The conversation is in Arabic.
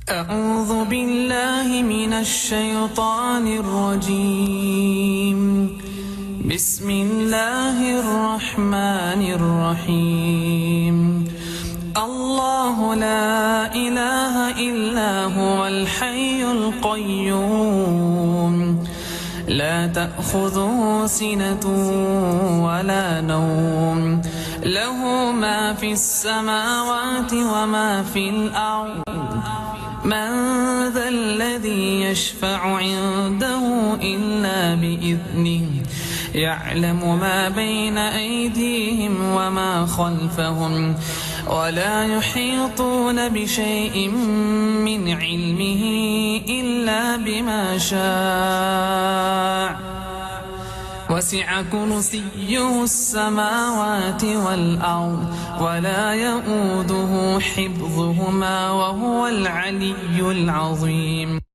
أعوذ بالله من الشيطان الرجيم. بسم الله الرحمن الرحيم. الله لا إله إلا هو الحي القيوم لا تأخذه سنة ولا نوم له ما في السماوات وما في الأرض من ذا الذي يشفع عنده إلا بإذنه يعلم ما بين أيديهم وما خلفهم ولا يحيطون بشيء من علمه إلا بما شاء وسع كرسيه السماوات والأرض ولا يؤوده حفظهما وهو العلي العظيم.